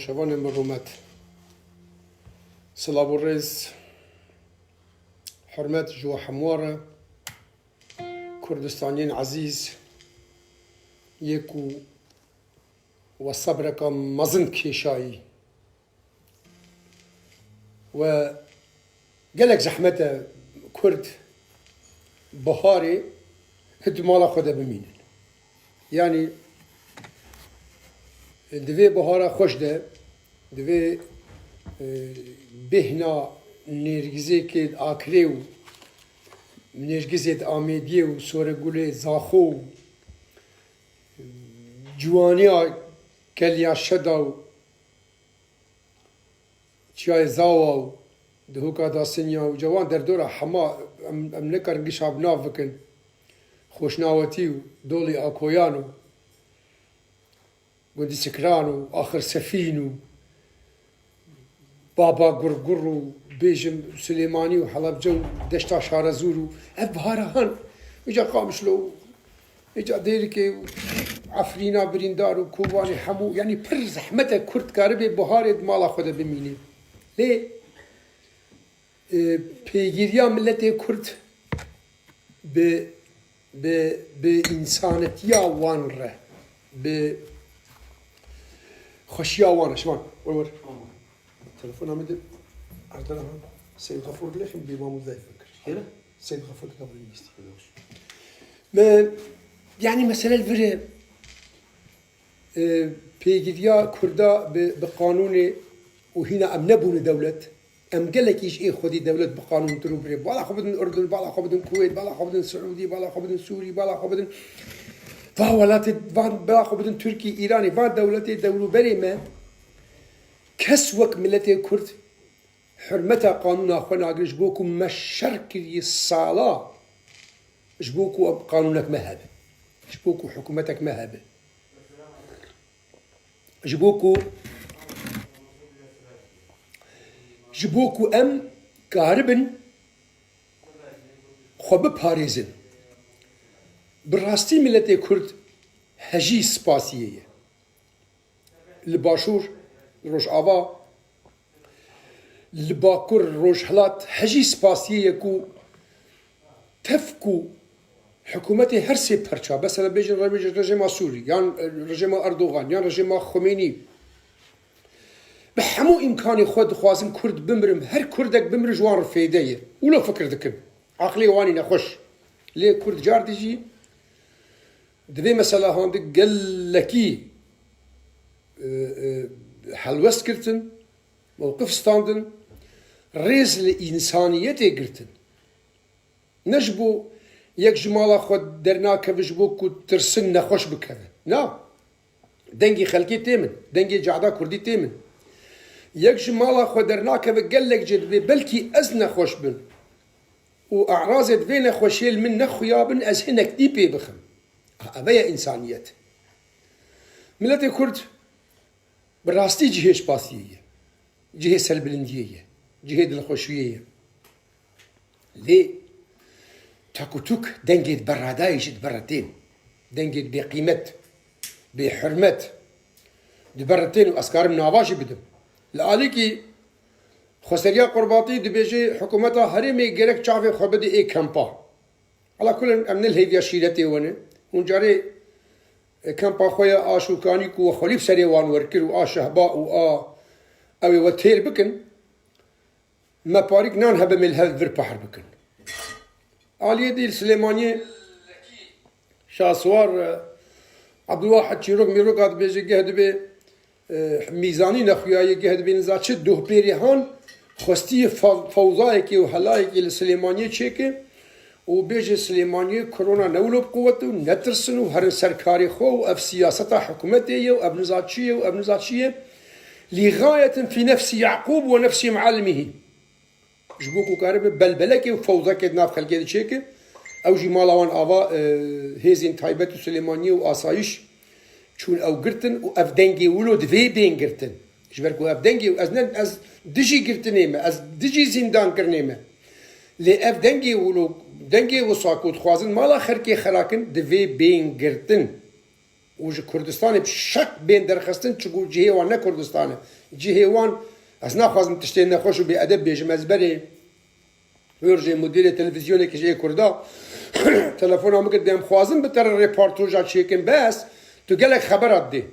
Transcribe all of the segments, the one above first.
نوشوان مرومت سلاب الرز حرمت جو حموارة كردستانيين عزيز يكو والصبرك مزن كيشاي و قالك زحمته كرد بهاري هدمالا خدا بمين يعني دوی بهارا خوش ده دوی بهنا نرگزه که آکریو نرگزه آمیدیه و سورگوله زاخو جوانیا کلیا شدا و چیای زاوا و دهوکا داسنیا و جوان در دورا حما ام نکرنگش عبناف بکن خوشناوتی و دولی آکویانو قندي سكرانو آخر سفينو بابا قرقرو بيجم سليماني وحلب جو دشتا شارزورو بهارهان اجا قامشلو اجا ديركي عفرينا بريندارو كوباني حمو يعني بر زحمته كرد كاربي بهارد مالا خدا بميني ليه بيجيريا ملتي كرد بإنسانتيا وانره خشيا وانا شمان ور تلفون عمد عرضنا سيد غفور لكن بإمام ذا يفكر هنا سيد غفور قبل يستخدموش ما يعني مثلا الفرق بيجيا كردا بقانون وهنا أم نبون دولة أم قال لك إيش خدي دولة بقانون تروبري بالا خبدن الأردن بالا خبدن الكويت بالا خبدن السعودي بالا خبدن سوري بالا خبدن فاولات باخو بدن تركي إيراني فان دولتي دولو بري ما كسوك ملتي كرد حرمتها قانون أخوانا أقول جبوكو مشاركي الصلاة جبوكو قانونك مهبة جبوكو حكومتك مهبة جبوكو أم كهربن خب باريزن براستي ملتي كرد هجي سباسية الباشور روش آوا الباكر روش هلات هجي سباسية كو تفكو حكومتي هرسي برشا بس أنا بيجي رجيم سوري يعني رجيم أردوغان يعني رجيم خميني بحمو إمكاني خود خوازم كرد بمرم هر كردك بمر جوار رفيدية ولا فكر ذكر عقلي واني نخش ليه كرد جاردجي دبي مثلا هاندك قال لكي حلوست كرتن موقف ستاندن ريز الإنسانية كرتن نجبو يك جمالا خود درناك بجبو كو ترسن نخوش بكذا نا دنجي خلقي تيمن دنجي جعدا كردي تيمن يك جمالا خود درناك بقال لك جدبي بلكي أز نخوش بن وأعراض بين خوشيل من نخيابن أز هنك ديبي بخم أبيا إنسانية ملت كرد براستي جهش باسية جهة سلبلندية جهة الخوشية ليه تاكوتوك دنجت براداي جد برتين دنجت بقيمة بحرمة دبرتين وأسكار من نواجي بدم لآليكي خسريا قرباطي دبيجي حكومتها هرمي جرك شافي خبدي إيه كامبا على كل أمن الهيفيا شيلتي ونه ونجاري كان باخويا آشوكاني كو خليف سريوان وركر و شهباء و أوي وتيل بكن ما باريك نان هبا من الهل ذر بحر بكن علي دي السليمانية شاسوار عبد الواحد شيروك ميروك هاد بيجي جهد بي ميزاني نخوياي جهد بي نزات شد دوه بيريهان خستي فوضايكي و هلايكي السليمانية تشيكي وبيجي سليمانية كورونا نولو بقوته ونترسن وهر سركاري خو وأف سياسة حكومتية وأب نزاتشية وأب نزاتشية لغاية في نفس يعقوب ونفس معلمه جبوكو كاربه بلبلكي وفوضك ناف خلقية دي شيكي أو جي مالاوان آوا هيزين تايبت سليمانية وآسايش چون أو قرتن وأف دنجي ولو دوي بين قرتن جبركو أف دنجي وأزنن أز دجي قرتنيمة أز دجي زندان كرنيمة لأف دنجي ولو دنگی و ساکوت خوازن مالا خرکی خراکن دوی بین گرتن وج كردستان بشك بين درخستن تقول جهوان نه كردستان جهوان از نخوازم تشتين نخوش بأدب بيجم ازبري ويرجي مدير التلفزيون كي جاي كردا تلفون عم قدام خوازم بتر ريبورتاج شيكن بس تقول لك خبرات دي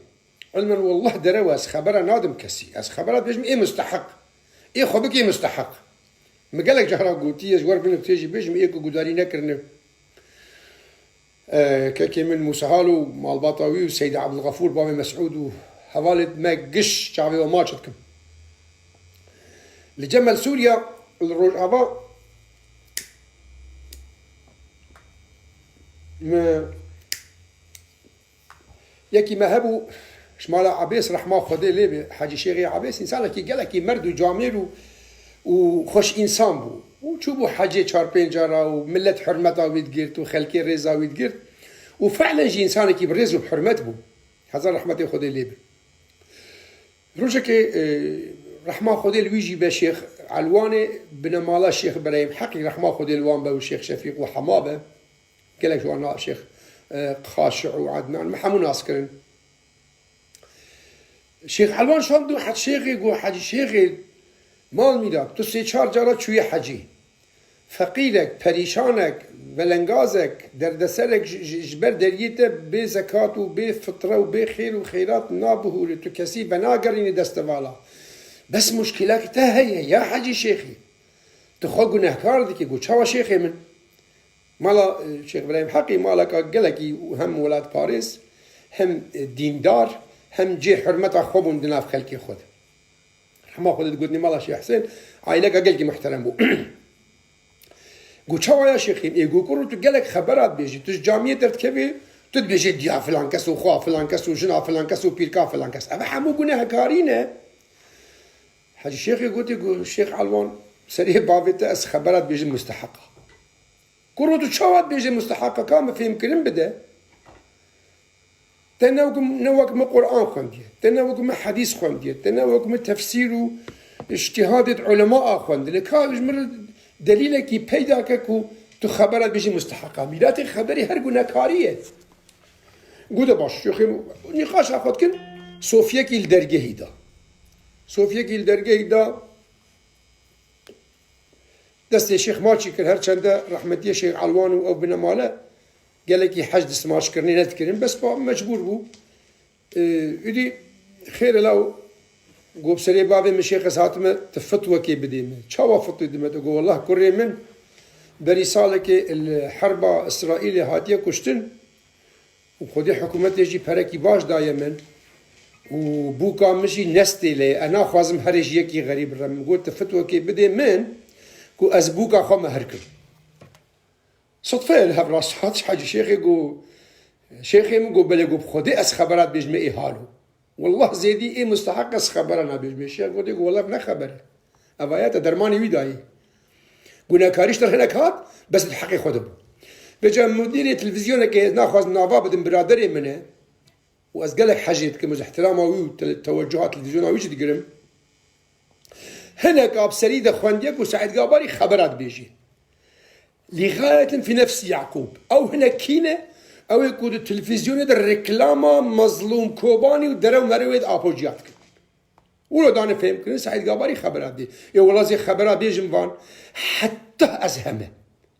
علما والله درواس خبره نادم كسي از خبرات بيجم ايه مستحق ايه خبك ايه مستحق ما قال لك جهرا قوتي جوار بين تيجي بيجم ايه قداري نكرن كاكي من موسى هالو مال باطاوي وسيد عبد الغفور بابي مسعود وحوالد ما قش شعبي وما شتكم لجمل سوريا الرجعة ما يكي ما هبو شمال عباس رحمه خده ليه حاجي شيخي عباس انسان كي قال لك مرد وجامير وخش انسان بو وشوفوا حاجه چار پنجارا وملت حرمتها ويتقرت وخلقي رضا ويتقرت وفعلا جي انسان كي برز وبحرمت بو هزار رحمته خده ليه روجك رحمه خده الويجي بشيخ علواني بن مالا الشيخ ابراهيم حقي رحمه خده الوان به والشيخ شفيق وحمابه قال لك وانا الشيخ خاشع وعدنان ما حمو ناسكرن شيخ علوان شلون دو حد شيخي قو حاجي شيخي مال میداد تو سه چهار جارا چوی حجی فقیرک پریشانک ولنگازک دردسرک جبر دریته به زکات و به فطره و به خیر و خیرات نابهوری تو کسی بناگرین دست والا بس مشکلات ته هي یا حجی شیخی تو خو گناهکار دی که گو چاوا شیخی من مالا شیخ ابراهیم حقی مالا که گلکی هم ولاد پاریس هم دیندار هم جه حرمت خوبون دناف خلقی خود ما خودت قلت لي مالا شيخ حسين عائلك قلقي محترم بو قلت شو يا شيخي يقول كرو تقلك خبرات بيجي تج جامعة ترتكبي تدبيجي ديا فلان كس وخوا فلان كس وجنا فلان كس وبيركا فلان كس أبا حمو قلنا هكارينه حاج الشيخ يقول الشيخ علوان سريه بابته أس خبرات بيجي مستحقة كرو تشوات بيجي مستحقة كام في يمكن بده تناوكم قرآن خواندية تناوكم حديث خواندية تناوكم تفسير واجتهاد علماء خواندية لكاش مر دليلك يبيدا كو تخبرات بيجي مستحقة ميلات خبري هرقو نكارية قودا باش شيخي نقاش أخذ كن صوفيا كي الدرجة هيدا صوفيا كي الدرجة هيدا دست الشيخ ماشي كر هر چنده رحمتي الشيخ علوان أو بن ماله قال لك حج دسماش كرني نذكرين بس مجبور بو ادي خير لو قوب سري بابي من شيخ ساتمه تفتوى كي بدي من شاوا فتوى دي تقول والله كوري من برساله كي الحرب اسرائيل هاتيه كشتن وخدي حكومه يجي بركي باش دايما وبوكا مشي نستي لي انا خوازم هرج يكي غريب رم قلت تفتوى كي بدي من كو ازبوكا خو مهركل صدفة لها براسات حاجة شيخي قو شيخي مقو بلقو بخودي أس خبرات بيجمع إيهالو والله زيدي إيه مستحق أس خبرنا بيجمع الشيخ قو والله بنا خبره أبايات درماني ويداي قلنا كاريش ترهنك هات بس الحقي خدبو بجا مدير التلفزيون كي ناخذ نافا بدن برادري منه وأسقلك حاجة كمز احترامه وتوجهات التلفزيون ويش تقرم هناك أب سريد أخوانديك وسعيد قاباري خبرات بيجي لغاية في نفس يعقوب أو هنا كينة أو يكون التلفزيون ده الركلامة مظلوم كوباني ودرو مرويد أبوجياتك ولا دانا فهم كنا سعيد قاباري خبرات دي يا والله زي خبرات بيجم فان حتى أزهمه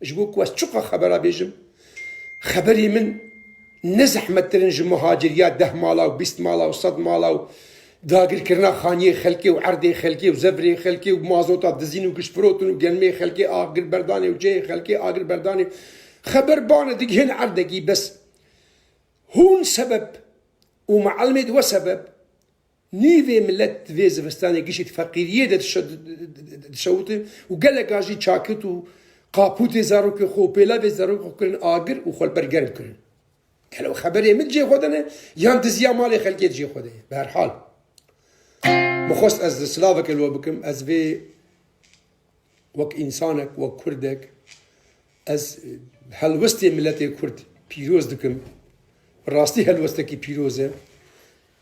جبوك واس شقة خبرات بيجم خبري من نزح مترنج مهاجريات ده مالا وبيست مالا وصد مالا داقر كرنا خانية خلقي وعردي خلقي وزبري خلقي ومازوطات دزين وكشفروتن وقلمي خلقي آقر برداني وجي خلقي آقر برداني خبر بانا ديك هن عردقي بس هون سبب ومعلمد وسبب نيفي ملت في زفستاني قشت فقيرية تشوتي وقال لك اجي تشاكت وقابوتي زاروكي خو بيلا في زاروكي كرن آقر وخول برقرب كرن قالوا خبري من جي خودنا يام دزيا مالي خلقي تجي خودي بهرحال مخص از سلافك اللي بكم از في وك انسانك وك كردك از هلوستي ملتي كرد بيروز دكم راستي هلوستي كي بيروزه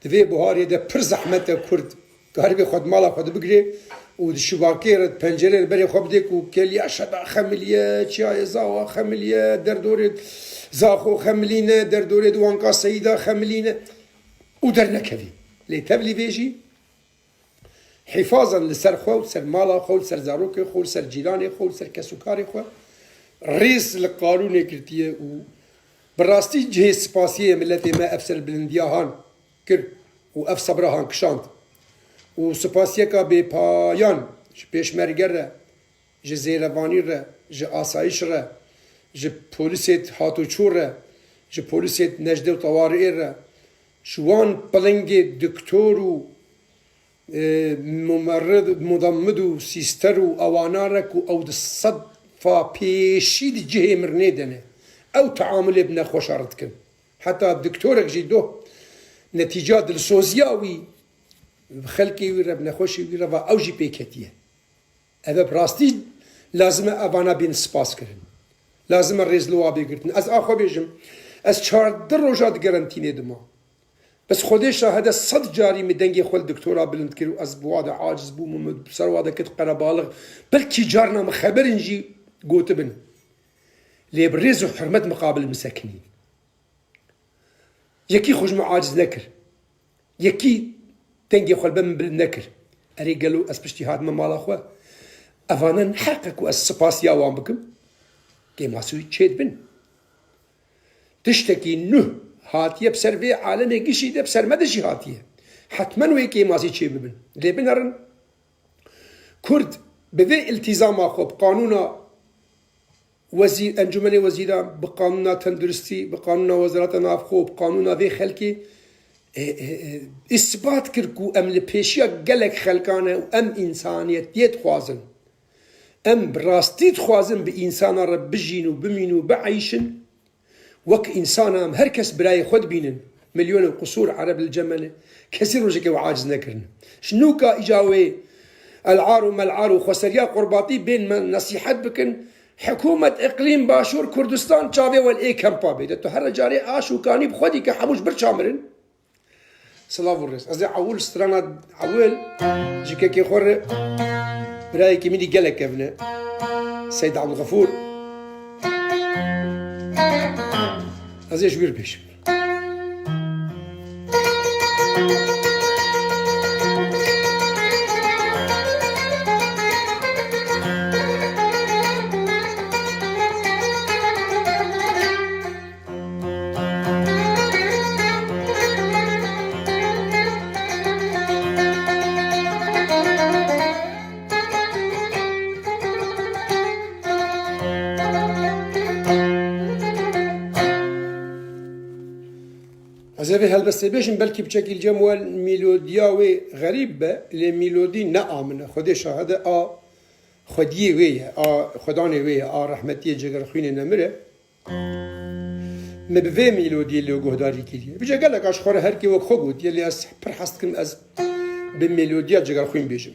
تفي بوهاري ده پر زحمت كرد قارب خود مالا خود بگري ودشباكير بنجرير بري خبدك وكليا شدا خمليه تشاي زاوا خمليه دردورد زاخو خملينه دردورد وانكا سيدا خملينه ودرنا كذي لي تبلي بيجي حفاظا لسر خو سر مالا خو سر زاروك خو سر جيراني خو سر كسوكاري خو رئيس القانون كرتيه و براستي جهه سپاسيه ملتي ما افسر بلندياهان كر و اف صبرهان كشانت و سپاسيه کا بي پایان پیشمرگر را ج زیروانی را ج آسایش را ج پلیسیت هاتو چور را ج پلیسیت نجده و طوارئ را شوان پلنگ دکتور و ممرض مضمد و سیستر و اوانارك و او صد فبيشي دي جهه مرنيدنه او تعامل ابن خوشارتكن حتى الدكتور جيدو نتيجات السوزياوي خلقي ويرا ابن خوشي ويرا او جي بيكتيه هذا براستي لازم ابانا بين سباس كرن لازم الريز لوا بيقرتن از اخو بيجم از 4 روجات جارانتيني دما بس خودش هذا صد جاري مدنجي خول دكتوراه بلند كيرو از بوادا عاجز بو ممد بسر وادا كت قربالغ بلكي جارنا مخبر نجي قوتبن لي بريز وحرمت مقابل المساكنين يكي خوش عاجز نكر يكي تنجي خول بم بالنكر اري قالوا اس باجتهاد مال اخوا افانا نحقق واس سباس يا وان بكم كي ما سوي تشيد بن تشتكي نو هاتيه بسر عالمي قشي ده بسر مدشي هاتيه حتما ويكي ماسي تشي ببن لي بنرن كرد بذي التزام اخو بقانون وزير انجمن وزيران بقانون تندرستي بقانون وزارات نافخو بقانون ذي خلقي اثبات كركو ام لبيشيا قلق خلقانه وام انسانيت يتخوازن ام براستي تخوازن بانسان رب بجينو بمينو بعيشن وك انسان ام هركس براي خود بينن مليون قصور عرب الجمله كثير وجهك وعاجز نكرن شنو كا اجاوي العار وملعار وخسريا قرباطي بين نصيحت بكن حكومة إقليم باشور كردستان تشافي والإي كمبا بيدت هر جاري آشو كاني بخودي كحموش برشامرن سلاف الرئيس أزي عول سترانا عول جيكا كي خور براي كميني قلق كفنا سيد عبد الغفور أزي شوير بيش زبي هالبس بيشن بلكي بشكل جموال ميلودياوي غريب به لميلودي نآمنه خدش هذا خديه ويا خداني ويا رحمتي جگر خوين نمره مبفي ميلودي اللي جهداري كليه بيجي قال لك اشخر هر كي وك خبوت يلي اس برحستكم از بميلوديا جگر خوين بيجم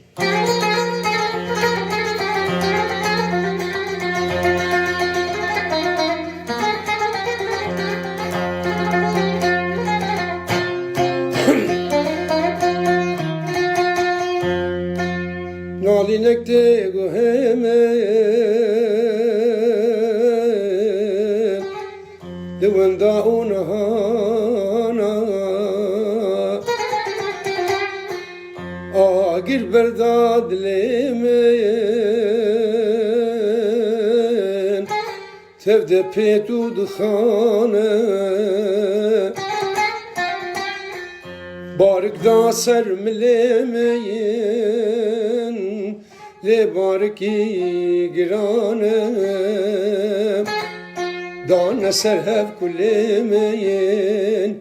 نالينك تيغو همين دوان داونا هانا آگیر برداد لیمین تفده پیتو دخانه بارك دا سر مليمين لباركي جرانه دان سر هف كل مين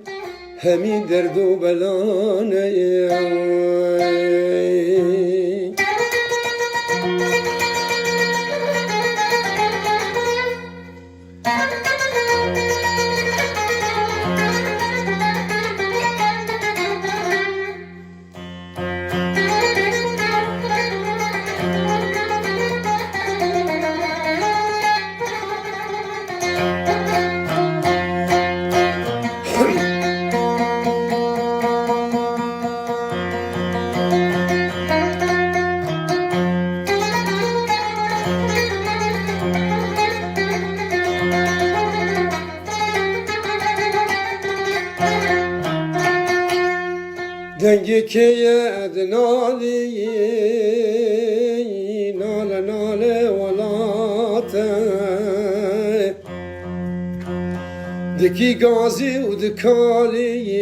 همي دردو بلانه دنگی که ادنالی ناله ناله ولاته دکی گازی و دکالی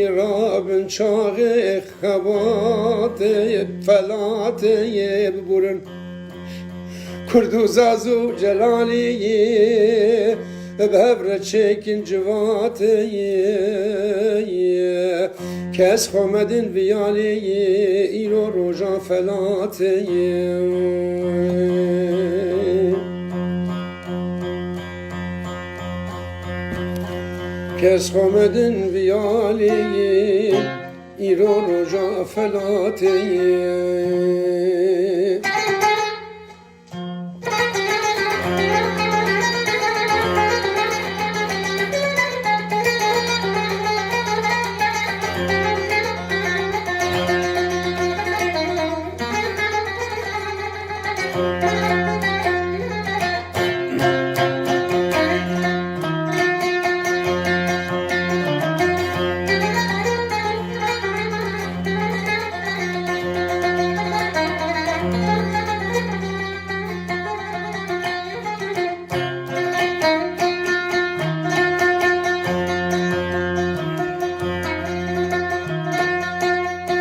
رابن چاق خواته فلاته ببورن کردو زازو جلالی بهبر چکن جواته کس خمدن ویالی ایرو روژان فلاته کس خمدن ویالی ایرو روژان فلاته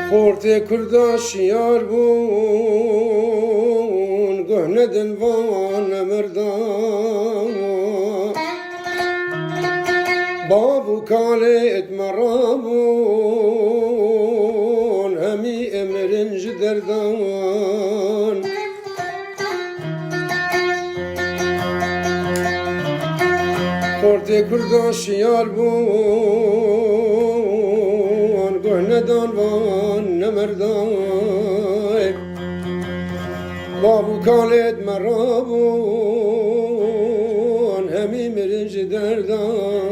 خورده کرداش یار بون گهنه دلوان مردان بابو کالت مرابون همی امرنج دردان خورده کرداش یار بون گهنه دلوان مردان بابو کالت مرابون همی مرنج دردان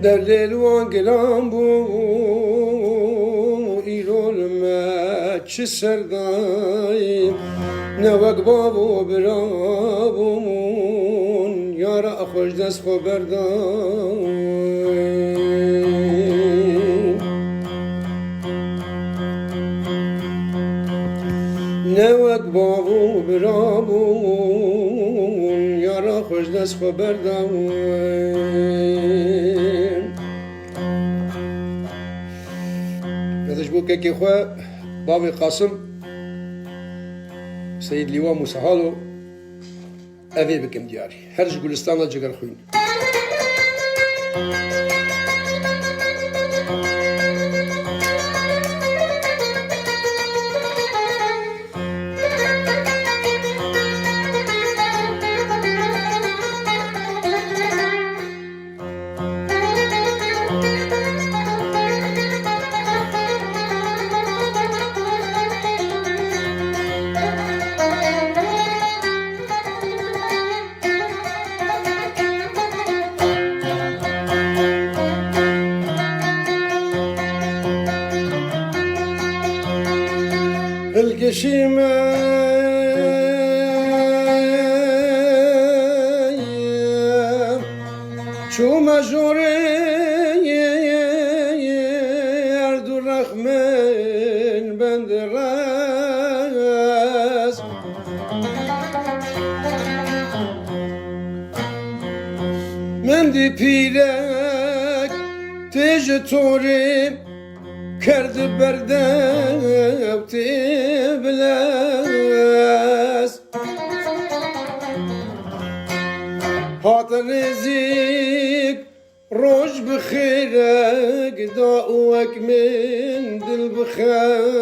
در لیلوان گلام بو ایرول چه سردایم نوک بابو برابون یارا خوش دست خو بردان نوک بابو برابون یارا خوش دست خو بردان یادش بو که خواه باب قاسم سید لیوا موسهالو اوی بکم دیاری هرج گلستان جگر خوین القشيمة شو مجوري أرض الرحمن بند الراس من دي بيرك تيجي توري کرد برده و تبلس هات نزیک روش بخیرک داوک من دل بخم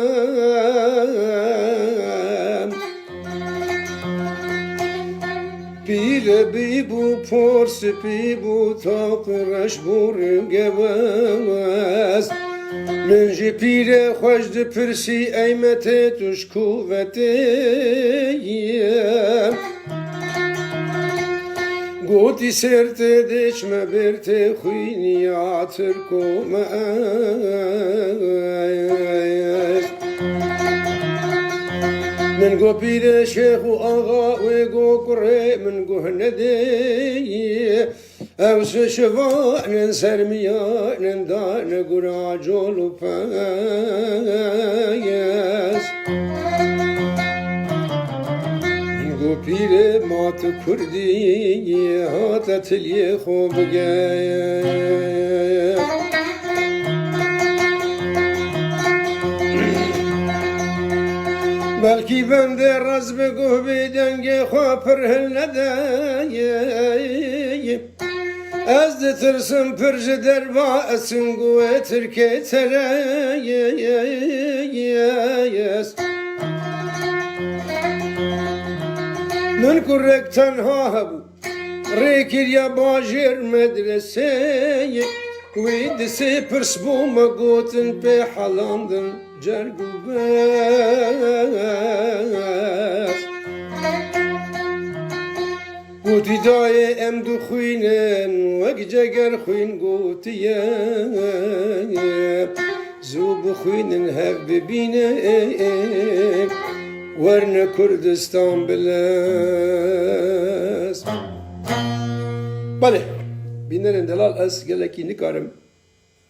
پیر بی بو پرس بی بو تا قرش بورم گوست من جی پیر خوش ده پرسی ایمت توش کووتیم گوتی سرت دشم برت خوینی آتر کومت من گو پیر شیخ و آقا و گو کره من گو هنده اوس شوان سرمیان دان گراجول و پایس گو پیر مات کردی هات تلی خوب گیس بلکی بنده رز بگو بیدنگ خواه پر هل ندهیم از ده ترسم پرج در باسم گوه ترکه تراییست من کرک تنها هبو ریکر یا باجر مدرسه وی دسه پرس بو مگوتن پی حالاندن جرگو بس گوتی دای ام دو خوینن وگ جگر خوین گوتیه زو بخوینن هف ببینه ورن کردستان بلس بله بینرن دلال از گلکی نکارم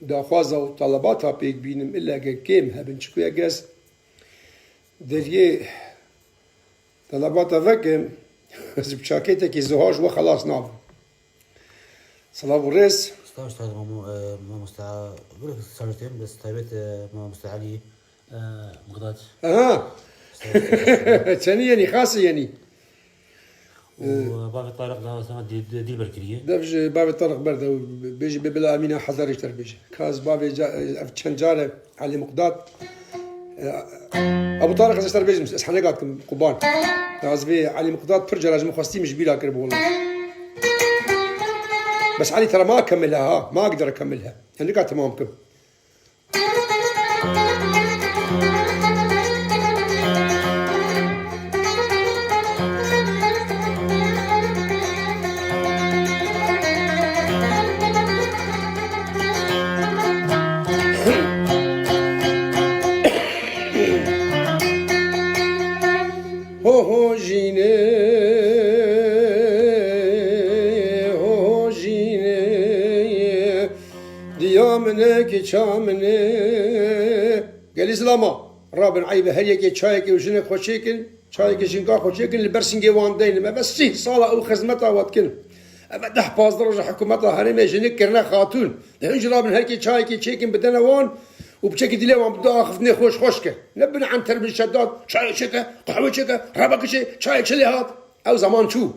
داخوازا و طلبات ها پیک بینم الا اگر کم هبن چکویا گز دریه طلبات ها وکم از بچاکیتا که زهاج و خلاص ناب صلاة و رس استاذ ما مستعى بقول لك سالتين بس تابعت ما مستعلي مقداد اها ثاني يعني خاصة يعني وباب الطارق ده سما دي البركريه دفج باب الطرق برده بيجي ببلا امينه حضر يشتر بيجي كاز باب شنجاره علي مقداد ابو طارق اشتر بيجي اصحى قاتكم قبان كاز بي علي مقداد برجر لازم خاصتي مش بيلا قرب والله بس علي ترى ما اكملها ها ما اقدر اكملها يعني قاعد تمامكم هو جيني هو جيني ديامنه كي شامنه قال اسلاما رابن عيبه هل يجي شايك وجنك خوشيكن شايك جنكا خوشيكن البرسنجي واندين ما بس شي صاله او خدمتها واتكن ابدا باز درجه حكومتها هرمه جنك كرنا خاتون لهنج رابن هل شايك شيكن بدنا وان وبشكل دليل وعم بدي اخذني خوش خوشكه نبني عن تربي الشداد شاي شكه قهوه شكه ربك شي شاي شلي هات او زمان شو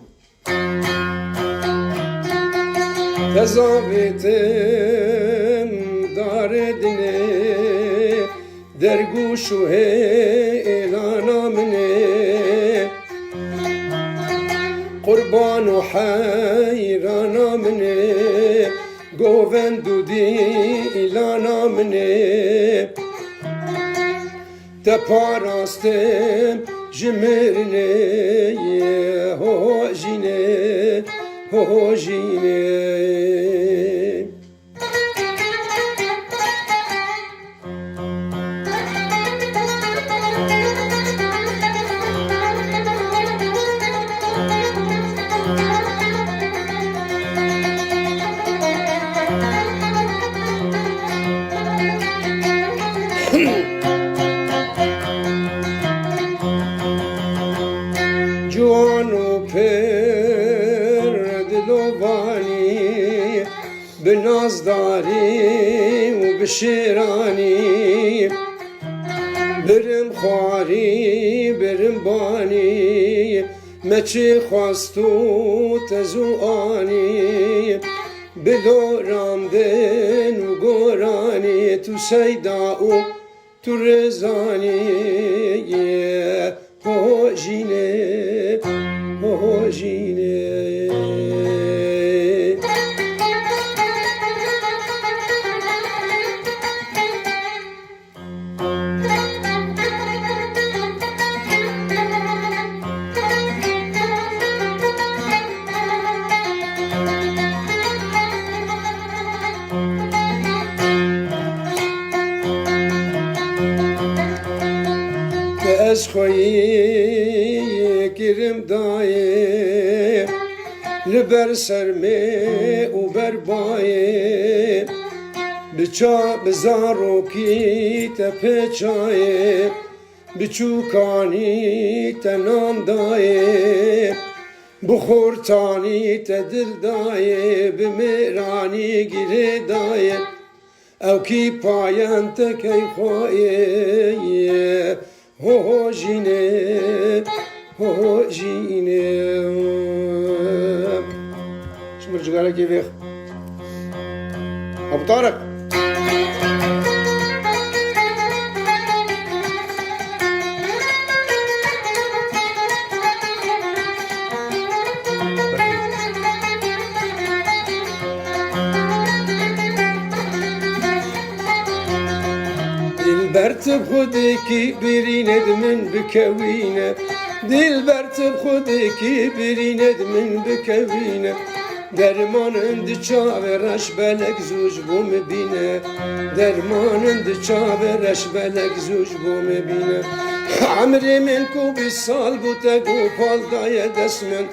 تزابيتم داردني درگوش و اعلانا مني قربان و حیرانا مني گووند دی ایلانا منه تپاراستم جمرنه هو جینه هو جینه جوانو پر دلوبانی بنازداری و بشیرانی برم خواری برم بانی مچی خواستو تزوانی بلو رامدن و گورانی تو سیداو تو رزانی هو جینه هو جینه از خویی گرم دایه لبر سرمه و بربایه بچا بزاروکی تپچایه بچوکانی تنان دایه بخورتانی تدل دایه بمیرانی گیره دایه او کی پایان تکی خوایه هو جینه هو جینه شمر جگاره کی ویخ ابو طارق برتب خودکی بريند من بكوينه دل برتب خودکی بريند من بكوينه درمان اند چاورش بلک زوج بوم بینه درمان اند چاورش بلک زوج بوم بینه عمري من کو بالسال بوتگو پال دای دسمن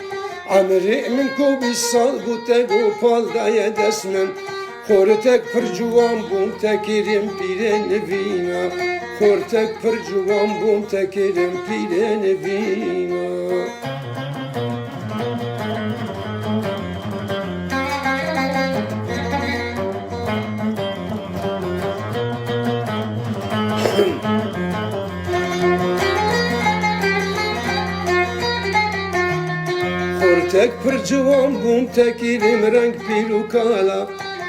عمري من کو بالسال بوتگو پال دای دسمن خورتك پر جوان بوم تکیرم پیره نوینا خورتك پر جوان بوم تکیرم پیره نوینا خورتك پر جوان بوم تکیرم رنگ پیرو کالا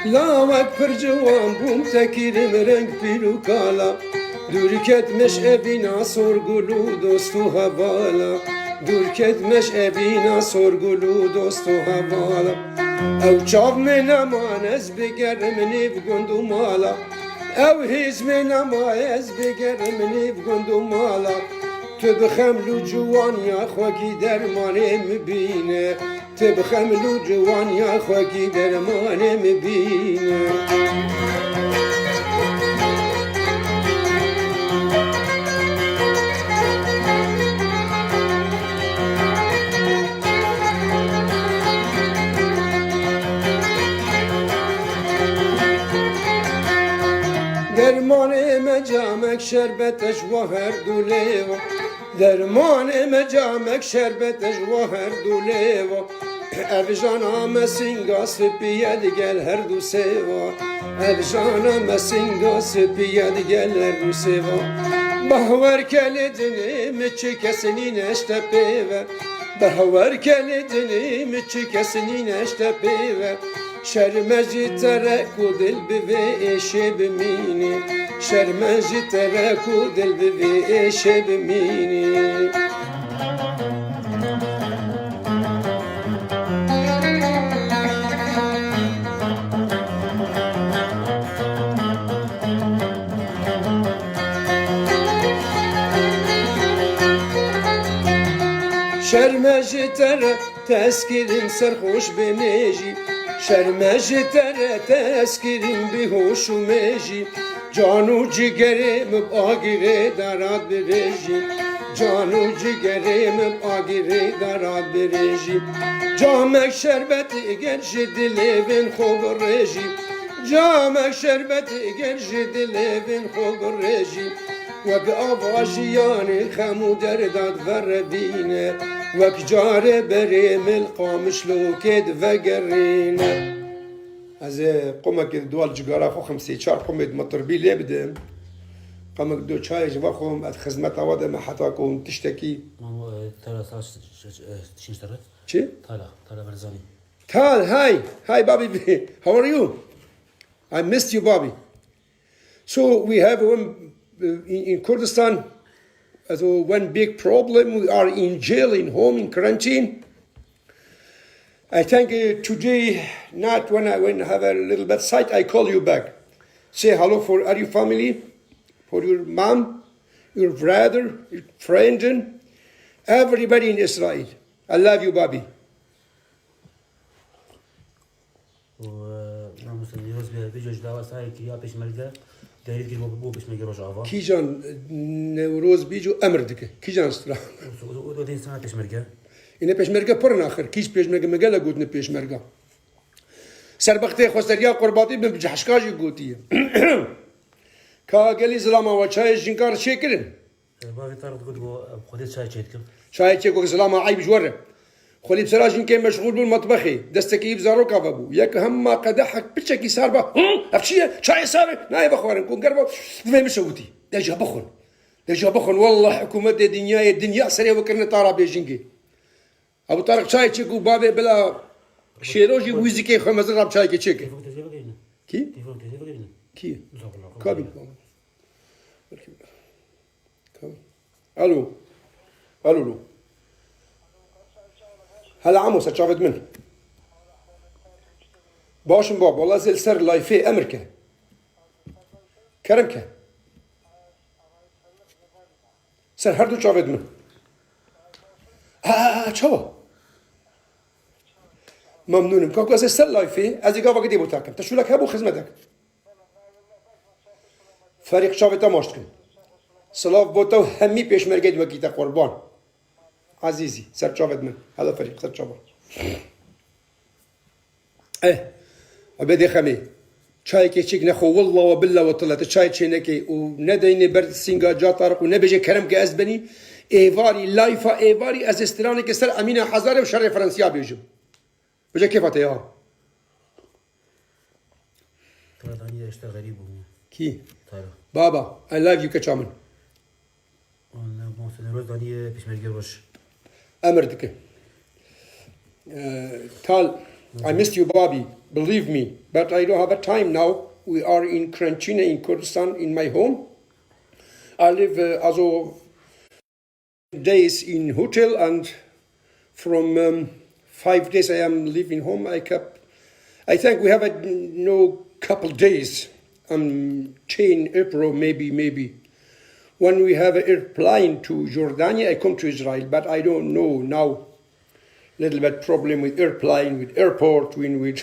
لاوک پر جوان بوم تکیرم رنگ پیرو کالا دور کتمش ابینا سرگلو دوستو حوالا دور کتمش ابینا سرگلو دوستو حوالا او چاو من امان از بگرم نیو گندو مالا او هیز من امان از بگرم نیو گندو مالا تو بخملو جوانیا خواکی درمانه مبینه تو بخملو جوانیا خواکی درمانه مبینه درمان مجامک شربتش و هر دوله درمان مجامک شربتش و هر دوله افجان آم سینگا سپید گل هر دو سوا افجان آم سینگا سپید گل هر دو سوا بهور کلدنی مچی کسنی نشته پیوه بهور کلدنی مچی کسنی نشته پیوه شرمجی ترکو دل بوی ایشه بمینی شرمجی ترکو دل بوی ایشه بمینی شرمجی تره تسکیرم سرخوش بمیجی شرمجی تره تسکیرم بیهوش و میجی جانو جگرم آگیره دارد بریجی جانو جگرم آگیره دارد بریجی جامک شربت اگر جدلوین خوب ریجی جامک شربت اگر جدلوین خوب ریجی وک آواشیانی خمو درداد وربینه وک جاره بریم القامش لوکد وگرینه از قمك دوال جگاره خو 54 قمد مطربی لبدم قمك دو چای جوا خوم ات خدمت آواده ما حتا کن تشتکی تالا تشين اشتريت؟ چه؟ تالا برزاني. Tal, hi Bobby, how are you? I missed you, Bobby. So we have one in Kurdistan, so one big problem. We are in jail, in home, in quarantine. I think today, not when I have a little bit sight, I call you back. Say hello for your family, for your mom, your brother, your friend, and everybody in Israel. I love you, Bobby. ناموسنی روز به جوج دعوا سعی کیا پیشمرده دارید که بو پیشمرده روز آوا کی جان نوروز بیجو امر دکه کی جان استرا و دو دین سنت پیشمرده اینه پیشمرگه پرن آخر کیش پیشمرگه مگه لگودن پیشمرگه سربخته خسریا قرباتی به جحشکاجی گوتیه که گلی زلاما و چای جنکار چه کردن باقي طارق تقول خذيت شاي تشيتكم شاي تشيكو زلاما عيب جوره خلي بسراج كان مشغول بالمطبخي دستكيف زارو كابو ياك هم قدحك بتشكي صار با افشيه شاي صار نايب اخوان نكون قربوا ما مشوتي دجا بخن والله حكومه الدنيا سري وكرنا طارا بيجينكي ابو طارق شاي تشيكو بابي بلا شيروجي ويزكي خمس راب شاي تشيكي كي كي كابي الو الو هلا عمو شافت منه باشم باب والله زل سر لايفي امريكا كرمكه سر هردو شافت منه شو ممنونم كاكو زل سر لايفي ازي قاوا قدي بوتاكم تشو لك هبو خدمتك فريق شافت ماشتكن سلاف بوتو همي پیشمرگه وكيتا قربان عزيزي سر شافت من هذا فريق سر شافت عبادي خمي چای که چیک نخو والله و بالله و طلعت چای چی نکی و ندینی برد سینگا جا طارق و نبیجه کرم که از بنی ایواری لایفا ایواری از استرانی که سر امین حزاره و شر فرانسیا بیجم بجا کیفاته یا ترى داني اشتغل غريب کی طارق بابا I love you كچامن انا موسى روز داني بيشمرجي روش امردك تال I missed you Bobby believe me but I don't have a time now we are in Kranchina in Kurdistan in my home I live also days in hotel and from 5 days I am living home I think we have a couple days chain April maybe when we have an airplane to Jordania I come to Israel but I don't know now little bit problem with airplane with airport with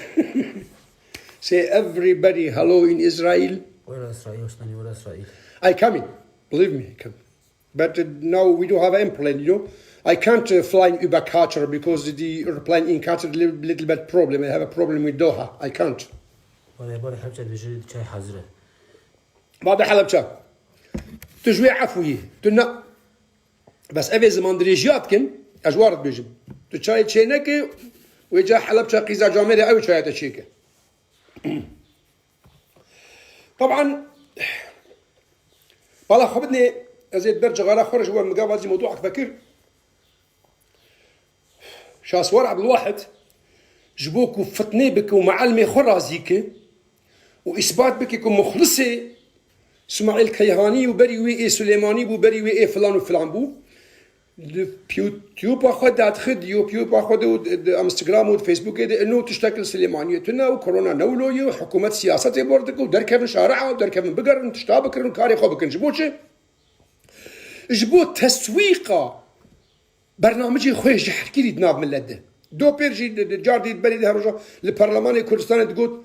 say everybody hello in Israel ولا اسرائيل وشناني ولا اسرائيل I coming believe me I come but now we don't have an airplane I can't fly über Qatar because the airplane in Qatar little bit problem I have a problem with Doha I can't ولا يبغى حبشة بيجي شاي حزرة بعد حلب شا تجوي عفوية تنا بس أبي زمان دريجيات كن أجوارت بيجم تشاي تشينك ويجا حلب شا قيزا جامدة أو شاي تشيكه طبعا والله خبدني أزيد برج غلا خرج هو مقابل زي موضوعك فكر شاسوار عبد الواحد جبوك وفتني بك ومعلمي خرازيك وإثبات بك يكون مخلصي اسماعيل كيهاني وبري وي سليماني بو بري وي فلان وفلان بو يوتيوب اخذ خد يوتيوب اخذ انستغرام وفيسبوك انه تشتكل سليمانيتنا وكورونا نولو حكومه سياسه بوردك ودركب شارع ودركب بقر تشتابك كاري خوبك جبوتش جبو تسويقه برنامجي خويش حكي لي دناب من لده دو بيرجي جاردي بلد هرجا البرلمان كردستان تقول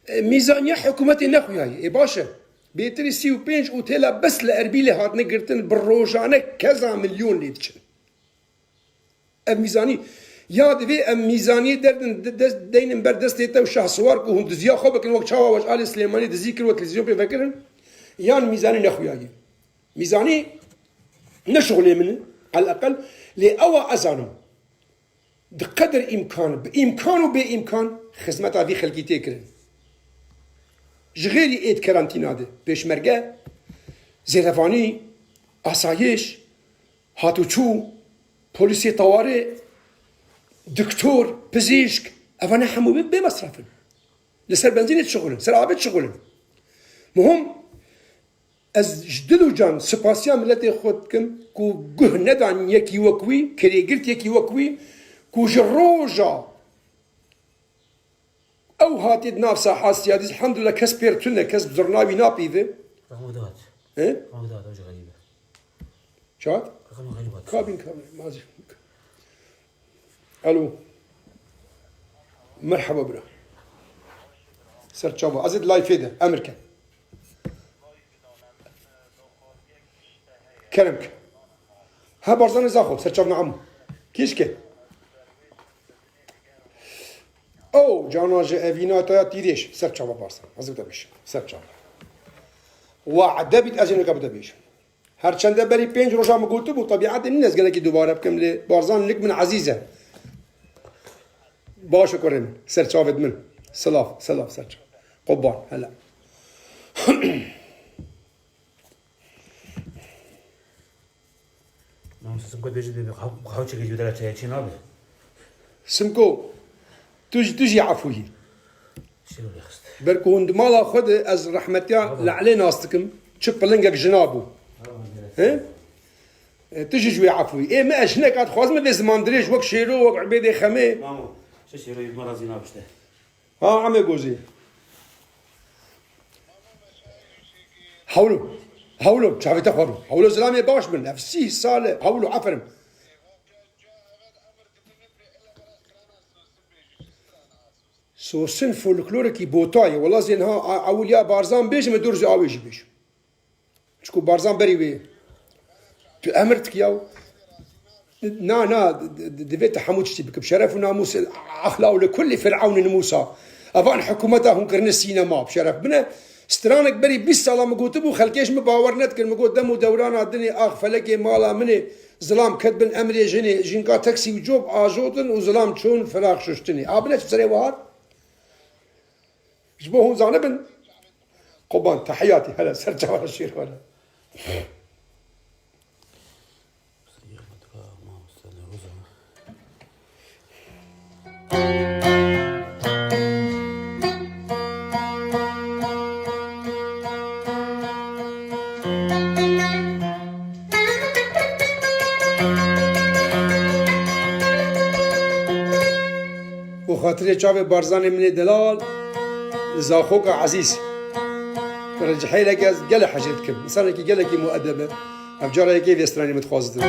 ميزانيه حكومتي نخوياي باشا بيتري 35 اوتيلا بس لاربيله هات نقرتن بالروجانه كذا مليون ليتشن الميزانيه يا دبي ميزانيه دردن دين بردستيتا وشهسوار كهم دزيا خوبك الوقت شاوا واش ال سليماني دذكر وتلفزيون بفكرن يان ميزانيه نخوياي ميزانيه نشغل منه على الاقل لاوا ازانم بقدر بامكان خدمت هذه خلقيتي كرن جغيري ايد كارانتينا ده بيشمرگه زيرفاني اسايش هاتوچو بوليسي طوارئ دكتور بزيشك افانا حمو بمصرفن لسر بنزين شغلن سر عابد شغلن مهم از جدلو جان سپاسيا ملتي خودكم كو گه ندان يكي وكوي كريگرت يكي وكوي كو جروجا او هاتي نافسا حاسيا الحمد لله كس بيرتنا كس بزرناوي نابيذه رمضات ايه رمضات وجه غريبة شات رقم غريبات كابين مازي الو مرحبا برا سر تشابا ازيد لايف هيدا امريكا كرمك ها برزان زاخو سر تشابنا عمو كيشكي او جاناج اوینا تا تیریش سر چاوا بارسن از بده بشه سر چاوا وعده بیت از اینو که بده بشه هر چنده بری 5 روزا مگوتو بو طبیعت این نزگله که دوباره بکم لی بارزان لک من عزیزه باشه کرن سر چاوت من سلاف سر چاوا قبان هلا ناموسم قد بيجي بخاوش كي يدرا تاعي نابل سمكو تجي عفوي شنو اللي خست بركو هند مالا خد از رحمتيا لعلي ناستكم تشب لنجك جنابو ها تجي جوي عفوي ايه ما اشنك قد خواز ما بزمان دريج وك شيرو وك عبيدي خمي مامو شو شيرو مرضي نابشته ها عمي جوزي هولو شافي تخورو هولو زلامي باش من نفسي سالة هولو عفرم سوسن فولكلوركي بوتاي والله زينها اولياء بارزان بيش ما دورج اويش بيش شكو بارزان بري بي تو امرتك ياو نا دفيت حمود شتي بشرف وناموس اخلاق لكل فرعون موسى افان حكومتهم كرن السينما بشرف بنا سترانك بري 20 ساله مقوتبو خلكيش مباورنت كل مقوت دمو دوران الدنيا اخ فلكي مالا مني ظلام كتبن امري جنكا تاكسي وجوب اجوتن وظلام تشون فراغ ششتني ابلش بسري وهار جبوهم زانبن قبان تحياتي هلا سرجع ورا الشير ولا وخاطري شافي بارزاني من دلال زاخوك عزيز رجحي لك قال حاجتكم انسان كي قال لك مؤدبه افجار كيف يستراني متخاصد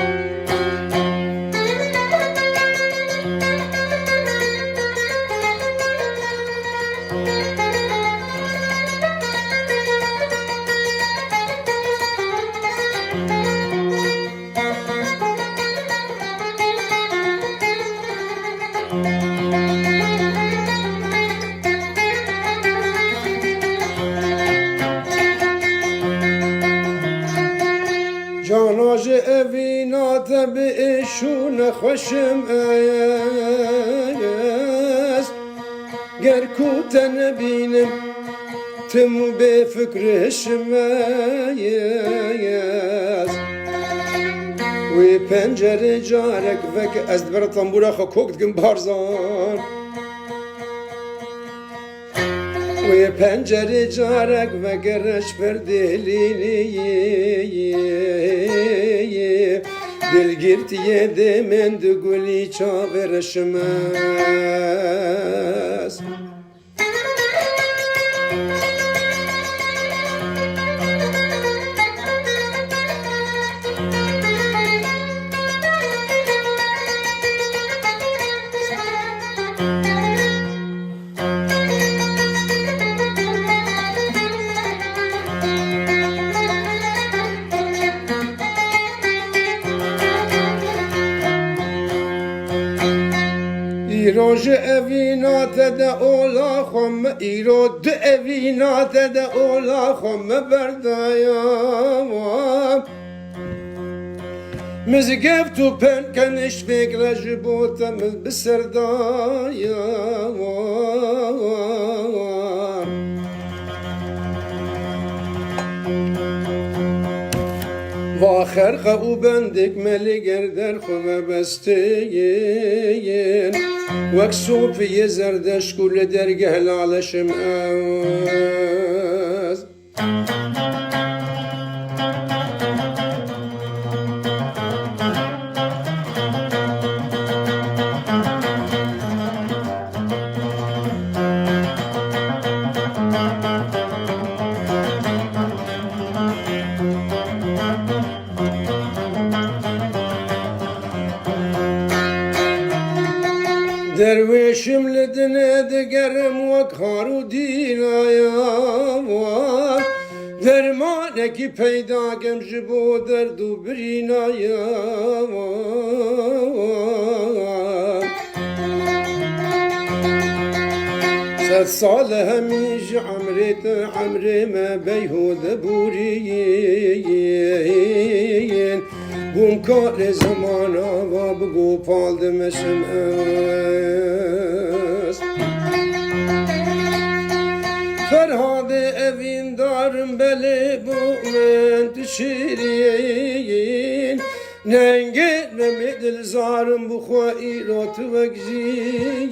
جاناج اوینات بشون خوشم است گر کوتن بینم تم به فکرشم است وی پنجره جارک وک از بر تنبورا خو کوکت گم بارزان وی پنجره جارک و گرش پر دلینی دلگیرتیه دمند گلی چاورشم است ایروژ اوینات ده اولا خم ایرو ده اوینات ده اولا خم بردایم مزگف تو پن کنش فکر جبوتم بسردایم و آخر خو بندک ملی گردر خو بستین وک صوفی زردش کل درگه لالشم از درویشم لدنه دگرم وک هارو دینایم درمانه کی پیدا کم جبو درد و برینایم صد سال همیش عمرت عمر ما بیهود بورین بوم کار زمانا و بگو پالدمشم است فرهاد evin darım beli bu ment şirin nenge remedil zarım bu khairat vegziyin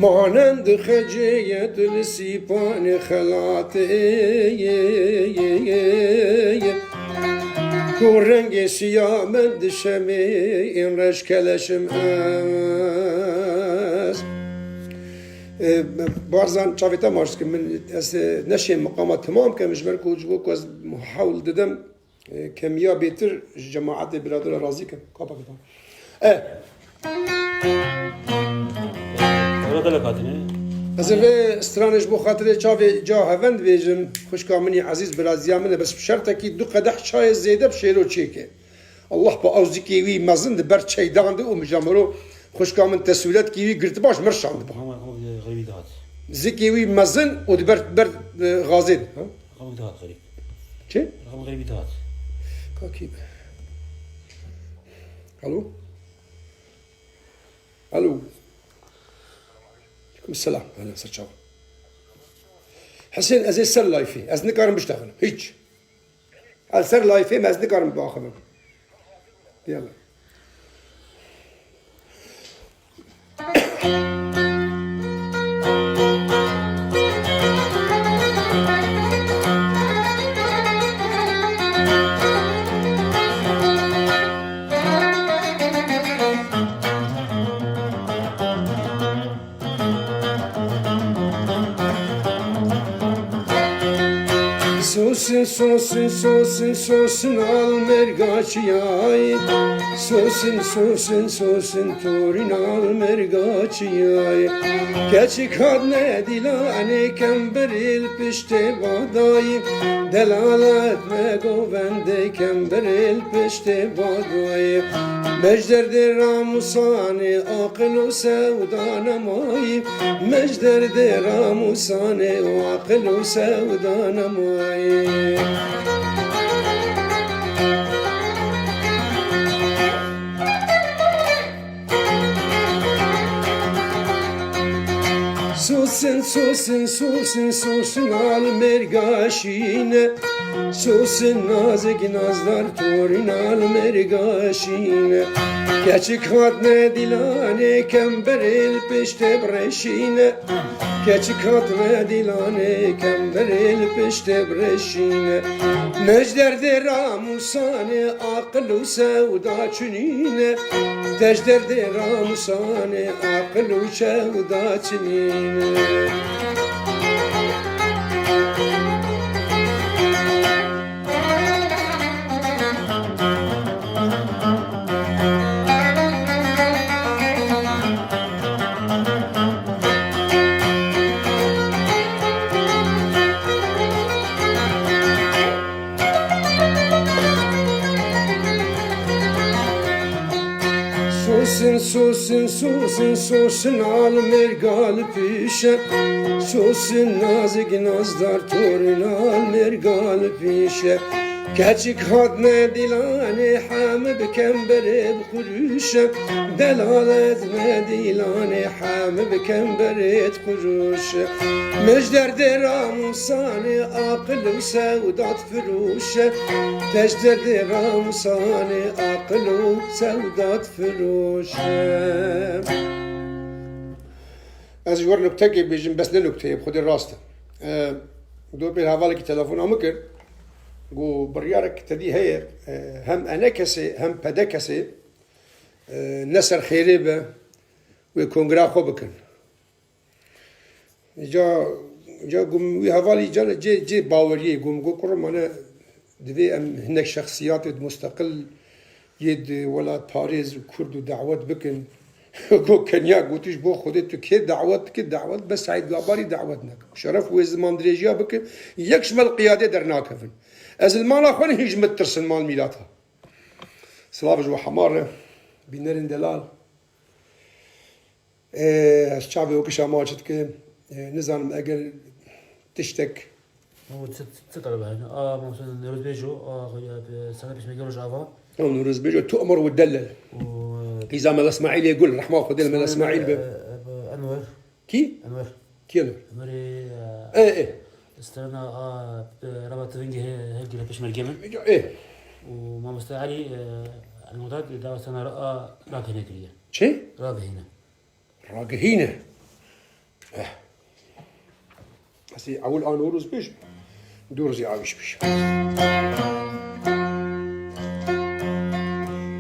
مانند خجیت لسیپان خلاطی کو رنگ سیاه من دشمی این رش کلشم است بارزان چاویتا مارست که من نشیم مقامات تمام که مجبر که جبو که از محاول دادم کمیا بیتر جماعت برادر رازی کن کابا بدم از اوه استرانش بو خاطر چاوی جا هوند بیجم خوشکامنی عزیز برازیامنه بس بشرطه که دو قدح چای زیده بشیرو چیکه الله با اوزی کیوی مزند بر چیدانده و مجامرو خوشکامن تسویلت کیوی گرت باش مرشاند با زکیوی مزن و دبر غازید غریبی دهات غریب چه؟ غریبی دهات کاکی الو الو السلام اهلا سرچاو حسين از سر لایفی از نکارم بشتغلم هیچ از سر لایفی از نکارم باخمم يلا Sosin, sosin, sosin, sosin al mergaçiyay Sosin, sosin, sosin torin al mergaçiyay Keçi kadne dilane kemberil pişte baday Delalet me govende kemberil pişte baday Mecderdi ramusane akıl u sevdanamay Mecderdi ramusane akıl u sevdanamay Sosin, sosin, sosin, sosin al mergaşine Sosin nazik nazlar torin al mergaşine Keçik hatne dilane kemberil peşte breşine Keçik hatne dilane kemberil peşte breşine Mecderde ramusane akıllu sevda çünine Tecderde ramusane akıllu sevda çünine Sosin, sosin, sosin, sosin al mergal pişe Sosin nazik nazdar torin al mergal pişe Keçik hadne dilane ham bekembere bkuruşe Delalet me dilane ham bekembere bkuruşe Mecderde ramusane akıl u sevdat fıruşe Tecderde ramusane akıl u sevdat fıruşe از جوار نکته که بیشتر بس نه نکته خود راسته دو به حواله که تلفن آمو کرد گو بریارک تدی هی هم انا کسی هم پدا کسی نصر خیری به و کنگره خوب بکن جا گم وی حوالی جان جی باوریه گم گو کرم انا دوی ام هنک شخصیات مستقل ید ولاد پاریز کرد و دعوت بکن گو کنیا گوتیش بو خودت تو که دعوت بس سعید گاباری دعوت نکن شرف و زمان درجیا بکن یک شمال قیاده در ناکفن از المال آخوان هیچ مترسن مال میلاتها سلاف جو حماره بينرن دلال الشعبي وكشا ماجد كي نزان اجل تشتك هو تطلب هنا مثلا نروز بيجو سنة باش ما يقولوش افا نورز بيجو تؤمر وتدلل إذا ما الاسماعيلي يقول رحمه الله خذ من الاسماعيل انور كي انور كيلو انوري ايه استنى ربط فينجي هيك باش مرجمن ايه وما مستعلي المعتاد دا سنة راك هنا كليا شي راك هنا راقي هنا هسي اول ان نورز بيجو دورزي عايش بيش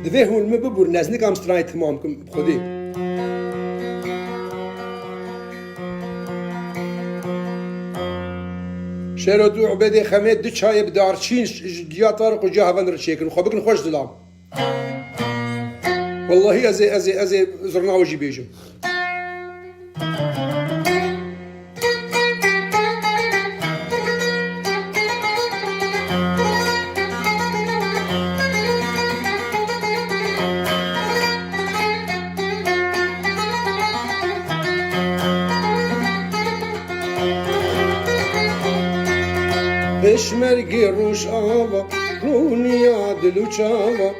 دفه هو المببور نازنك ام سترايت تمامكم بخدي شيرو دو عبيدي خميت دو چاي بدارچين جيا طارق وجا هفن رشيكن وخبكن خوش دلام والله ازي زرناوجي بيجم بشمرگی روش آوا رونیا دلو چاوا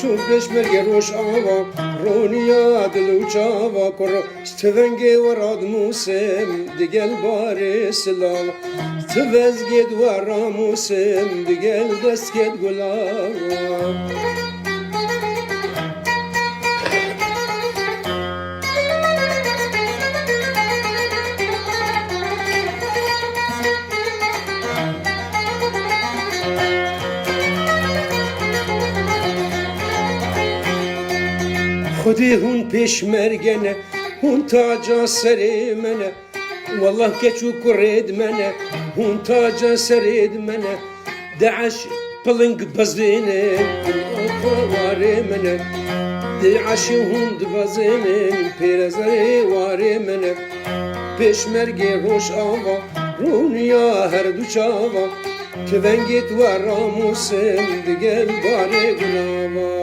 چون بشمرگی روش آوا رونیا دلو چاوا کرو ستونگی وراد موسم دیگل بار سلام ستوزگید ورا موسم دیگل دستگید گلاوا خودی هون پیشمرگنه هون تاجا سری منه والله کچو کرید منه هون تاجا سرید منه دعش پلنگ بزینه واری منه دعش هون دبزینه پیرزری واری منه پیشمرگی روش آوا رونیا هر دو چاوا تونگیت ورا موسم دیگل باره گناوا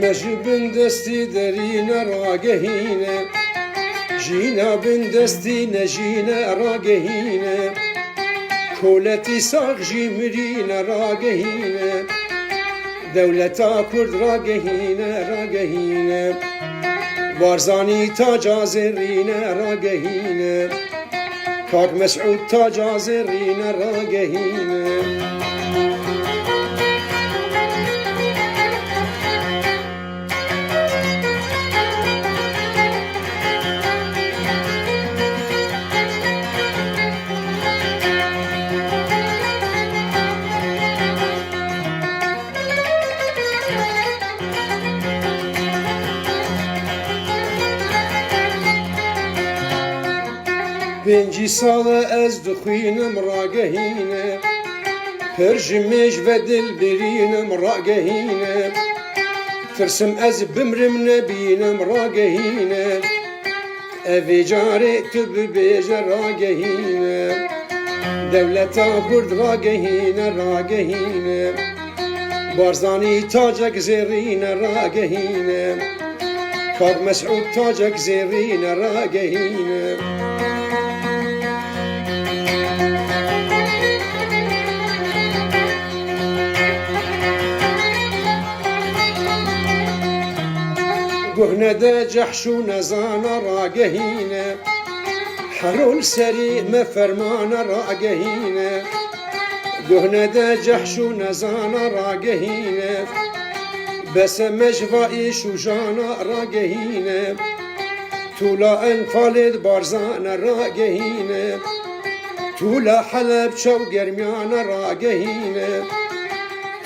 مجی بن دستی درینه راگهینه جینا بن دستی نجینه راگهینه کولتی ساق جی مرینه راگهینه دولتا کرد راگهینه وارزانی تاجا زرینه راگهینه کاک مسعود تاجا زرینه راگهینه پنجی سال از دخوینم راگهینه پرجمش و دل برینم راگهینه ترسم از بمرم نبینم راگهینه اوی جاره تو ببیجه راگهینه دولتا کرد راگهینه بارزانی تاجک زرینه راگهینه کاک مسعود تاجک زرینه راگهینه گهنه ده جحش و نزان راگهینه حرول سری مفرمان راگهینه گهنه ده جحش و نزان راگهینه بس مجوایی شوجان راگهینه تولا انفالد بارزان راگهینه تولا حلب چو گرمیان راگهینه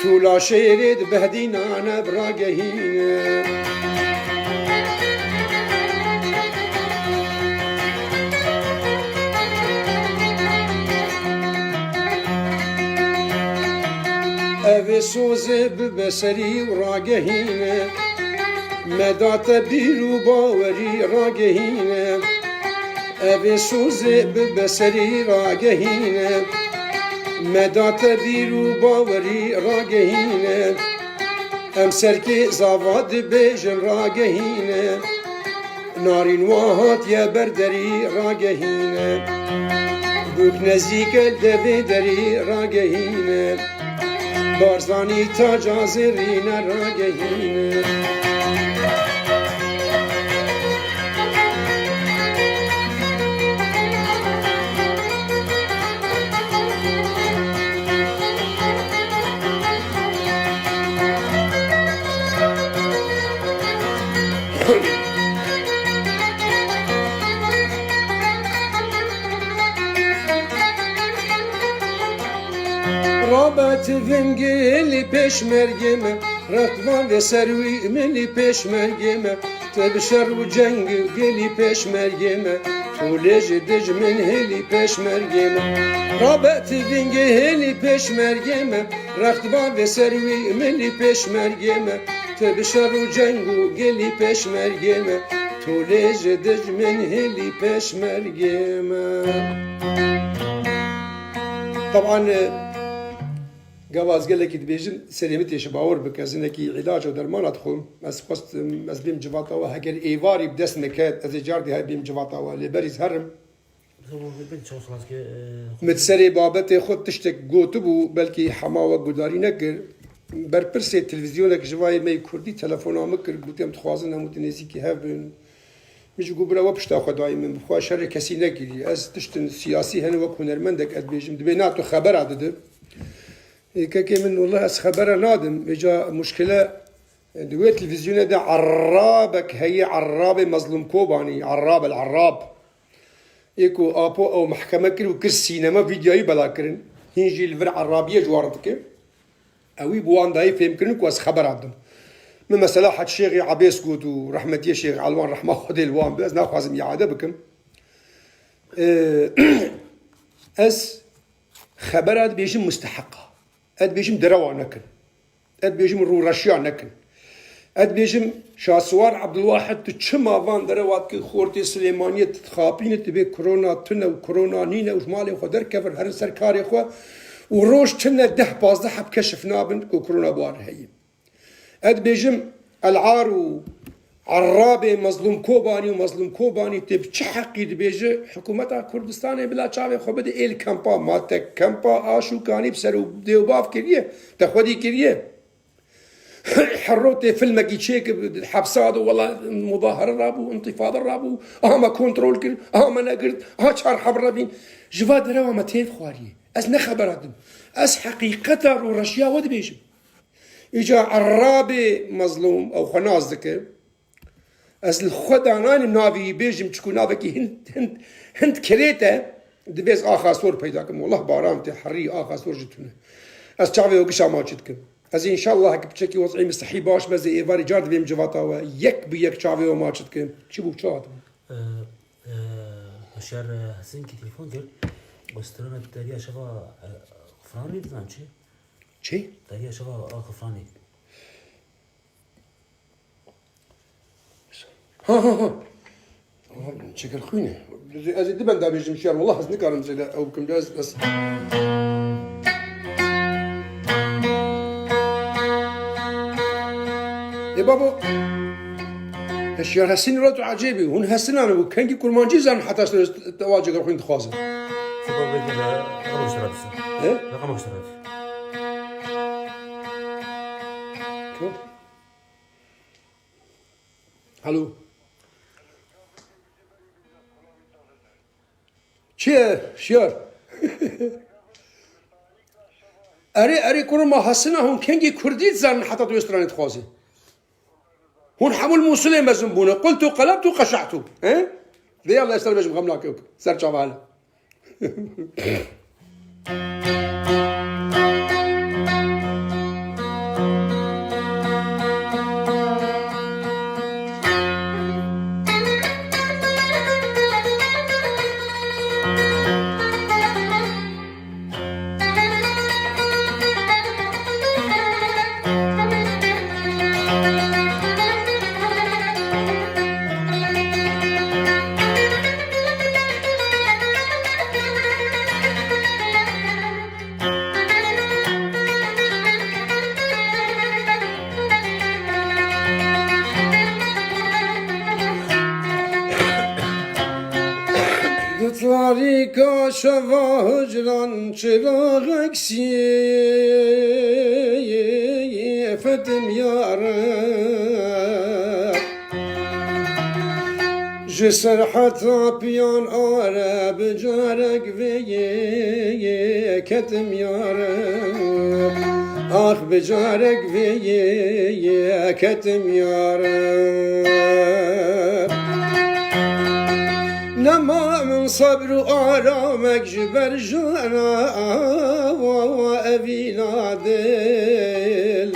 تولا شیرد بهدینان براگهینه سوز ببسری راگهینه مدات بیرو باوری راگهینه او سوز ببسری راگهینه مدات بیرو باوری راگهینه ام سرکی زاواد بیجن راگهینه نارین واهات یا بردری راگهینه بوک نزیک دوی دری راگهینه بارزانی تا جازرین راگهینه رابط ونگلی پشمرگمه رتوان و سروی ملی پشمرگمه تبشر و جنگ گلی پشمرگمه طولج دج من هلی پشمرگمه رابط ونگلی پشمرگمه رتوان و سروی ملی پشمرگمه تبشر و جنگ گلی پشمرگمه طولج دج من هلی پشمرگمه. طبعا جواز قال لك تبيجن سلامتي شباور بك ازنكي علاج ودرمان ادخل بس قصت بس بيم جواتا وهكر ايفاري بدس نكات از جاردي هاي بيم جواتا اللي بريز هرم متسري بابتي خود تشتك جوتبو بلكي حماوه قداري نكر بربرسي تلفزيونك جواي مي كردي تلفونا مكر قلتم تخوازن هموت نزيكي هافن مش قبل وبش تاخذ دائما بخوا شر كسي نكري از تشتن سياسي هن وك هنرمندك ادبيجم دبيناتو خبر عدد كاكي من والله اس خبره نادم اجا مشكله دوية تلفزيون ده عرابك هي عرابه مظلوم كوباني عراب العراب يكو ابو او محكمه كرو كر سينما فيديوي بلا كرن هيجي الفر عرابيه جوارتك اوي بوان داي فهم كرن كو اس خبر عندهم من مثلا حد شيخي عبيس قوت ورحمتي شيخ علوان رحمه خد الوان بس ناخذ يعاده بكم اس خبرات بيجي مستحقه اد بيجم دروا نكن اد بيجم رو رشيا نكن اد بيجم شاسوار عبد الواحد تشما فان دروات كي خورتي سليمانيه تخابين تبي كورونا تنا وكورونا نينا وجمالي خدر كفر هر سركاري خو وروش تنا ده 15 حب كشفنا بن كورونا بوار هي اد بيجم العار عرابه مظلوم كوباني ومظلوم كوباني تب حقي بيجي حكومتها كردستان بلا شاوي خو بده ال كامبا مالتك كامبا اشو كاني بسرو ديوباف كريه تاخدي كريه حروتي فيلم كيتشيك حبسات والله مظاهره رابو انتفاضه رابو ما كنترول كر ما نقدر شهر حبربين جواد روا ما تيف خواري اس نخبراتم اس حقيقه ورشيا ود بيجي اجا عرابه مظلوم او خناز ذكر از الخدانان ناوی بیجم چکو ناوی که هند کریته دبیز آخا سور پیدا کم والله باران تحری آخا سور جتونه از چاوی وگش آماچت کم از انشالله هک بچکی وضعی مستحی باش بزی ایواری جارد بیم جواتا و یک بی یک چاوی آماچت کم چی بو چاوت هشار حسین کی تلفون کرد بسترنا دریا شفا غفرانی بزن چی؟ دریا شفا غفرانی ها شكل خوينه از دبن دا بيجم شير والله از نكارم زي او بكم جاز بس يا بابا الشير هسين راتو عجيبي هون هسين انا وكانجي كرمانجي زان حتى تواجه روحين تخازن سبب بدنا رقم اشتراك ايه رقم اشتراك الو چیه شیار اری کرما حسنا هون کنگی کردی زن حتی تو استرانت خوازی هون حمل موصله مزن بونه قلت قلبت قشعت ها ذي الله يستر بجم غملاك سر شوال تاریکا شوا هجران چراغ اکسی فتم یارم جسر حتی پیان آره بجارک ویه کتم یارم آخ بجارک ویه کتم یارم نما من صبر و آرامک جبر جانا و اوینا دل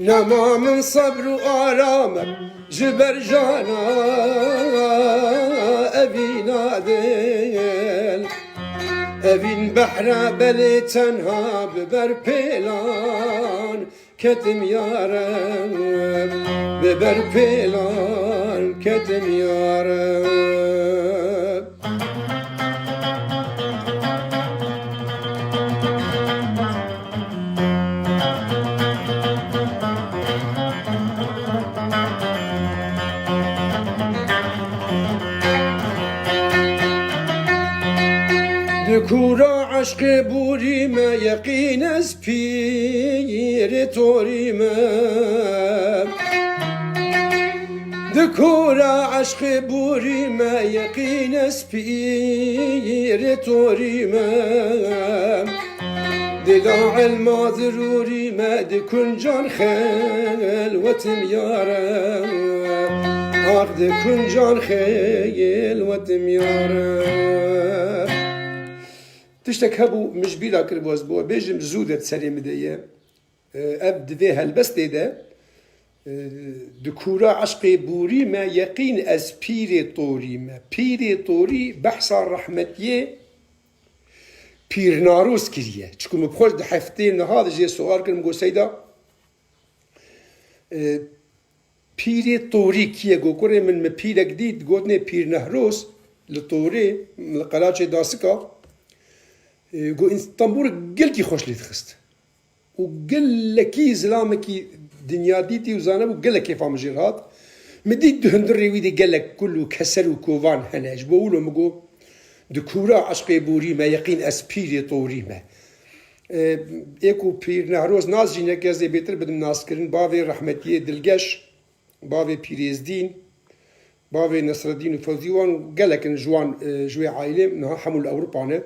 نما من صبر و آرامک جبر جانا اوینا دل اوین بحر بلی تنها ببر پیلان کتم یارم ببر پیلان کتم یارم دکورا عشق بوری ما یقین از پیر توری ما دکورا عشق بوری ما یقین از پیر توری ما دلا علم ضروری ما دکن جان خلوتم یارم آخ دکن جان خلوتم یارم تشتك هبو مش بيلا كربوز بو بيجم زودت سليم ديه ابد ذي هالبس ده دكورا عشقي بوري ما يقين از بيري طوري ما بيري طوري بحثا رحمتيه بير ناروس كريه چكو مبخوش ده حفتين هذا جي سؤال كرم قو سيدا بيري طوري كيه قو كوري من مبيرا جديد قوتني بير نهروس لطوري من القلاجي داسكا قو طنبور قلكي خوش لي تخست وقلكي زلامكي دنيا ديتي وزانب وقلك كيف عم جيرات مديت هندري ويدي قلك كله كسر وكوفان هناج بقولوا مقو دكورا عشقي بوري ما يقين اسبيري طوري ما ايكو بير نهروز ناز جينا كازي بيتر بدم ناس كرن بافي رحمتيه دلقش بافي بيريزدين بافي نصر الدين وفوزيوان وقلك جوان جوي عائله نها حمل اوروبانا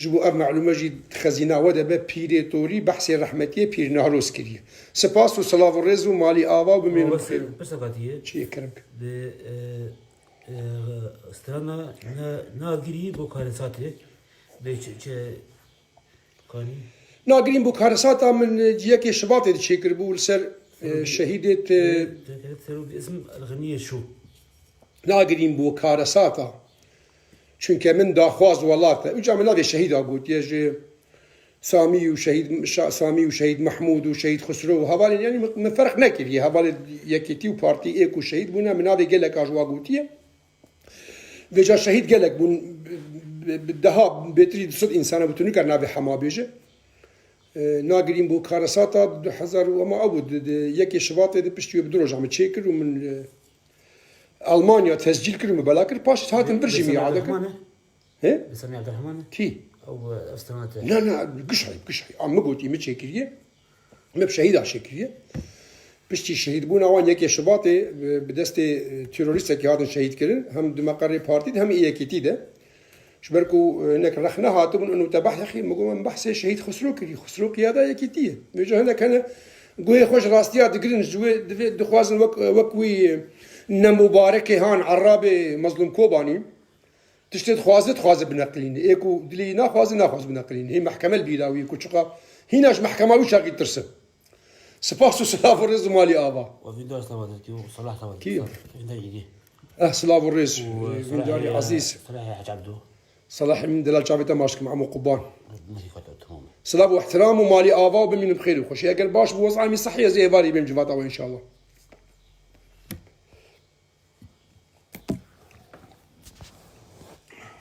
جبو اب معلومه جي خزينه ودا بيري طوري بحث رحمتيه بير نهروز كريه سپاس و صلاة و رز و مالی آوا و بمینم خیر بس قضیه چیه کرم به استرانا ناگیری بو کارساتی به چه کاری ناگرین بو کارساتا من یکی شباطی چی کر بو سر شهیدت اسم الغنیه شو ناگرین بو کارساتا چونکه من داخواز ولاته اجا من ناوی شهید آگود یه سامي وشهيد محمود وشهيد خسرو وهذول يعني من فرق نكري هذول يكتي وبارتي ايكو شهيد بونا من هذا قال لك اجوا قوتيه وجا شهيد قال لك بون بالذهاب بتريد صد انسان بتوني كان نبي حما بيجي ناقرين بو كارساتا حزر وما ابود يكي شباط بشتي بدروج عم تشيكر ومن المانيا تسجيل كرم بلاكر باش هاتن برجمي عادك ها بسمي عبد الرحمن كي او استمعت لا قشعي عم قلت يمت شكريه ما بشهيد على شكريه بشتي شهيد بونا وان يكي شباطي بدستي تيروريست كي هذا شهيد كرن هم دمقري بارتي هم ايكيتي ده شبركو هناك رخنا هاتم انه تبح يا اخي مقوم بحث شهيد خسرو كي هذا ايكيتي بيجي هناك انا قوي خوش راستيات قرن جوي دخوازن وكوي مبارك هان عرابي مظلوم كوباني تشتد خوازت بنقلين ايكو دلي ناخواز بنقلين هي محكمه البيلاوي كوشقا هناش محكمه وش راقي ترسم سباس وسلاف الرز مالي ابا وفي دار صلاه صلاح صلاه كيف يجي سلاف الرز من داري عزيز صلاح حاج عبدو صلاح من دلال شافيته ماشك مع قبان ماشي تمام سلاف واحترام ومالي ابا وبمن بخير وخش يا قال باش بوضع صحيه زي بالي بين جفاته ان شاء الله